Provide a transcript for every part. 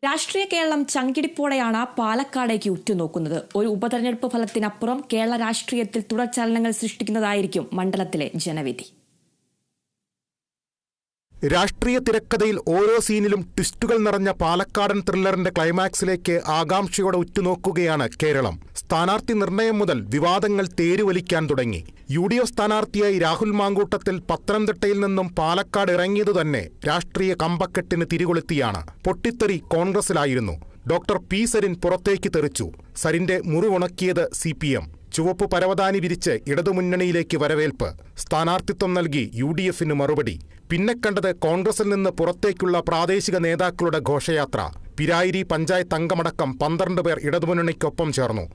രാഷ്ട്രീയ കേരളം ചങ്കിടിപ്പോടെയാണ് പാലക്കാടേക്ക് ഉറ്റുനോക്കുന്നത്. ഒരു ഉപതെരഞ്ഞെടുപ്പ് ഫലത്തിനപ്പുറം കേരള രാഷ്ട്രീയത്തിൽ തുടർചലനങ്ങൾ സൃഷ്ടിക്കുന്നതായിരിക്കും മണ്ഡലത്തിലെ ജനവിധി. രാഷ്ട്രീയ തിരക്കഥയിൽ ഓരോ സീനിലും ട്വിസ്റ്റുകൾ നിറഞ്ഞ പാലക്കാടൻ ത്രില്ലറിന്റെ ക്ലൈമാക്സിലേക്ക് ആകാംക്ഷയോടെ ഉറ്റുനോക്കുകയാണ് കേരളം. സ്ഥാനാർത്ഥി നിർണയം മുതൽ വിവാദങ്ങൾ തേരുവലിക്കാൻ തുടങ്ങി. UDF സ്ഥാനാർത്ഥിയായി രാഹുൽ മാങ്കൂട്ടത്തിൽ പത്തനംതിട്ടയിൽ നിന്നും പാലക്കാട് ഇറങ്ങിയതുതന്നെ രാഷ്ട്രീയ കമ്പക്കെട്ടിന് തിരികൊളുത്തിയാണ്. പൊട്ടിത്തെറി കോൺഗ്രസിലായിരുന്നു. ഡോക്ടർ പി സരിൻ പുറത്തേക്ക് തെറിച്ചു. സരിന്റെ മുറിവുണക്കിയത് CPM. ചുവപ്പ് പരവതാനി വിരിച്ച് ഇടതുമുന്നണിയിലേക്ക് വരവേൽപ്പ്. സ്ഥാനാർത്ഥിത്വം നൽകി UDFന് മറുപടി. പിന്നെ കണ്ടത് കോൺഗ്രസിൽ നിന്ന് പുറത്തേക്കുള്ള പ്രാദേശിക നേതാക്കളുടെ ഘോഷയാത്ര. പിരായിരി പഞ്ചായത്ത് അംഗമടക്കം 12 പേർ ഇടതുമുന്നണിക്കൊപ്പം ചേർന്നു.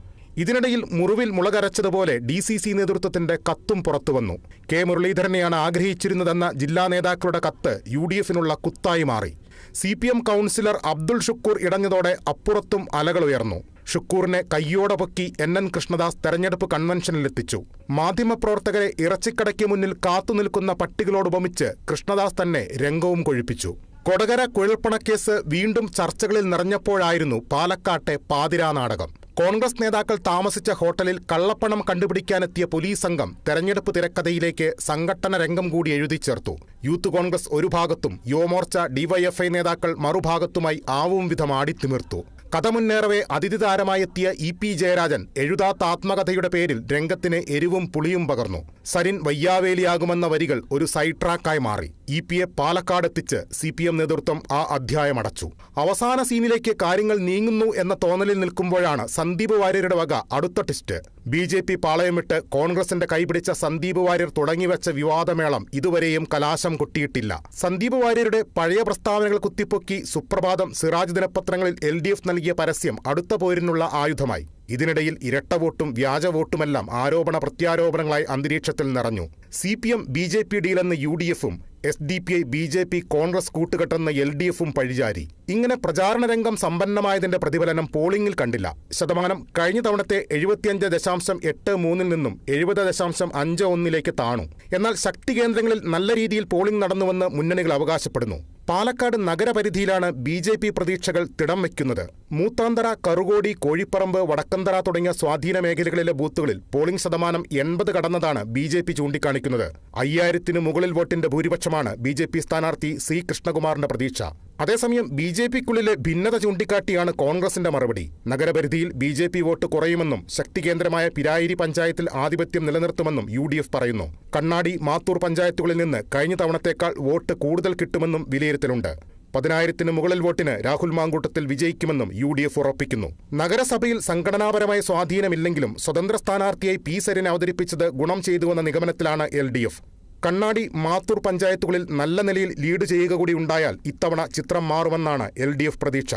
ഇതിനിടയിൽ മുറിവിൽ മുളകരച്ചതുപോലെ DCC നേതൃത്വത്തിന്റെ കത്തും പുറത്തുവന്നു. കെ മുരളീധരനെയാണ് ആഗ്രഹിച്ചിരുന്നതെന്ന ജില്ലാ നേതാക്കളുടെ കത്ത് UDFനുള്ള കുത്തായി മാറി. CPM കൗൺസിലർ അബ്ദുൾ ഷുക്കൂർ ഇടഞ്ഞതോടെ അപ്പുറത്തും അലകളുയർന്നു. ഷുക്കൂറിനെ കയ്യോടെ പൊക്കി NN കൃഷ്ണദാസ് തെരഞ്ഞെടുപ്പ് കൺവെൻഷനിലെത്തിച്ചു. മാധ്യമപ്രവർത്തകരെ ഇറച്ചിക്കടയ്ക്ക് മുന്നിൽ കാത്തുനിൽക്കുന്ന പട്ടികളോടുപമിച്ച് കൃഷ്ണദാസ് തന്നെ രംഗവും കൊഴിപ്പിച്ചു. കൊടകര കുഴൽപ്പണക്കേസ് വീണ്ടും ചർച്ചകളിൽ നിറഞ്ഞപ്പോഴായിരുന്നു പാലക്കാട്ടെ പാതിരാ നാടകം. കോൺഗ്രസ് നേതാക്കൾ താമസിച്ച ഹോട്ടലിൽ കള്ളപ്പണം കണ്ടുപിടിക്കാനെത്തിയ പോലീസ് സംഘം തെരഞ്ഞെടുപ്പ് തിരക്കഥയിലേക്ക് സംഘട്ടന രംഗം കൂടി എഴുതി ചേർത്തു. യൂത്ത് കോൺഗ്രസ് ഒരു ഭാഗത്തും യുവമോർച്ച DYFI നേതാക്കൾ മറുഭാഗത്തുമായി ആവും വിധം ആടിത്തിമിർത്തു. കഥ മുന്നേറവെ അതിഥി താരമായെത്തിയ EP ജയരാജൻ എഴുതാത്ത ആത്മകഥയുടെ പേരിൽ രംഗത്തിന് എരിവും പുളിയും പകർന്നു. സരിൻ വയ്യാവേലിയാകുമെന്ന വരികൾ ഒരു സൈഡ് ട്രാക്കായി മാറി. EPയെ പാലക്കാടെത്തിച്ച് CPM നേതൃത്വം ആ അധ്യായം അടച്ചു. അവസാന സീനിലേക്ക് കാര്യങ്ങൾ നീങ്ങുന്നു എന്ന തോന്നലിൽ നിൽക്കുമ്പോഴാണ് സന്ദീപ് വാര്യരുടെ വക അടുത്ത ട്വിസ്റ്റ്. BJP പാളയം വിട്ട് കോൺഗ്രസിന്റെ കൈപിടിച്ച സന്ദീപ് വാര്യർ തുടങ്ങിവെച്ച വിവാദമേളം ഇതുവരെയും കലാശം കൊട്ടിയിട്ടില്ല. സന്ദീപ് വാര്യരുടെ പഴയ പ്രസ്താവനകൾ കുത്തിപ്പൊക്കി സുപ്രഭാതം, സിറാജ് ദിനപത്രങ്ങളിൽ LDF നൽകിയ പരസ്യം അടുത്ത പോരിനുള്ള ആയുധമായി. ഇതിനിടയിൽ ഇരട്ട വോട്ടും വ്യാജ വോട്ടുമെല്ലാം ആരോപണ പ്രത്യാരോപണങ്ങളായി അന്തരീക്ഷത്തിൽ നിറഞ്ഞു. CPM BJP ഡീലെന്ന് UDFും SDPI BJP Congress കൂട്ടുകെട്ടെന്ന LDFും പഴിചാരി. ഇങ്ങനെ പ്രചാരണ രംഗം സമ്പന്നമായതിന്റെ പ്രതിഫലനം പോളിംഗിൽ കണ്ടില്ല. ശതമാനം കഴിഞ്ഞ തവണത്തെ 75.83 നിന്നും 70.51 താണു. എന്നാൽ ശക്തി കേന്ദ്രങ്ങളിൽ നല്ല രീതിയിൽ പോളിംഗ് നടന്നുവെന്ന് മുന്നണികൾ അവകാശപ്പെടുന്നു. പാലക്കാട് നഗരപരിധിയിലാണ് BJP പ്രതീക്ഷകൾ തിടം വയ്ക്കുന്നത്. മൂത്താന്തറ, കറുകോടി, കോഴിപ്പറമ്പ്, വടക്കന്തറ തുടങ്ങിയ സ്വാധീന മേഖലകളിലെ ബൂത്തുകളിൽ പോളിംഗ് ശതമാനം 80 കടന്നതാണ് BJP ചൂണ്ടിക്കാണിക്കുന്നത്. 5000-ന് മുകളിൽ വോട്ടിന്റെ ഭൂരിപക്ഷമാണ് BJP സ്ഥാനാർത്ഥി C കൃഷ്ണകുമാറിന്റെ പ്രതീക്ഷ. അതേസമയം BJPക്കുള്ളിലെ ഭിന്നത ചൂണ്ടിക്കാട്ടിയാണ് കോൺഗ്രസിന്റെ മറുപടി. നഗരപരിധിയിൽ BJP വോട്ട് കുറയുമെന്നും ശക്തി കേന്ദ്രമായ പിരായിരി പഞ്ചായത്തിൽ ആധിപത്യം നിലനിർത്തുമെന്നും UDF പറയുന്നു. കണ്ണാടി, മാത്തൂർ പഞ്ചായത്തുകളിൽ നിന്ന് കഴിഞ്ഞ തവണത്തേക്കാൾ വോട്ട് കൂടുതൽ കിട്ടുമെന്നും വിലയിരുത്തലുണ്ട്. 10,000-ന് മുകളിൽ വോട്ടിന് രാഹുൽ മാങ്കൂട്ടത്തിൽ വിജയിക്കുമെന്നും UDF ഉറപ്പിക്കുന്നു. നഗരസഭയിൽ സംഘടനാപരമായ സ്വാധീനമില്ലെങ്കിലും സ്വതന്ത്ര സ്ഥാനാർത്ഥിയായി P സരിനെ അവതരിപ്പിച്ചത് ഗുണം ചെയ്തുവെന്ന നിഗമനത്തിലാണ് LDF. കണ്ണാടി, മാത്തൂർ പഞ്ചായത്തുകളിൽ നല്ല നിലയിൽ ലീഡ് ചെയ്യുക കൂടി ഉണ്ടായാൽ ഇത്തവണ ചിത്രം മാറുമെന്നാണ് LDF പ്രതീക്ഷ.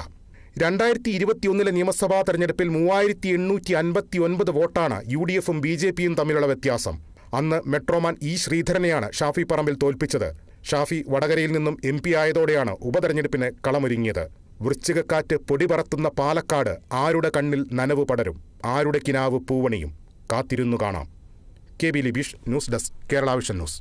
2021 നിയമസഭാ തെരഞ്ഞെടുപ്പിൽ 3859 വോട്ടാണ് UDFും BJPയും തമ്മിലുള്ള വ്യത്യാസം. അന്ന് മെട്രോമാൻ E ശ്രീധരനെയാണ് ഷാഫി പറമ്പിൽ തോൽപ്പിച്ചത്. ഷാഫി വടകരയിൽ നിന്നും MP ആയതോടെയാണ് ഉപതെരഞ്ഞെടുപ്പിന് കളമൊരുങ്ങിയത്. വൃശ്ചികക്കാറ്റ് പൊടി പറത്തുന്ന പാലക്കാട് ആരുടെ കണ്ണിൽ നനവ് പടരും, ആരുടെ കിനാവ് പൂവണിയും, കാത്തിരുന്നു കാണാം. KB Libeesh, news desk, Kerala vision news.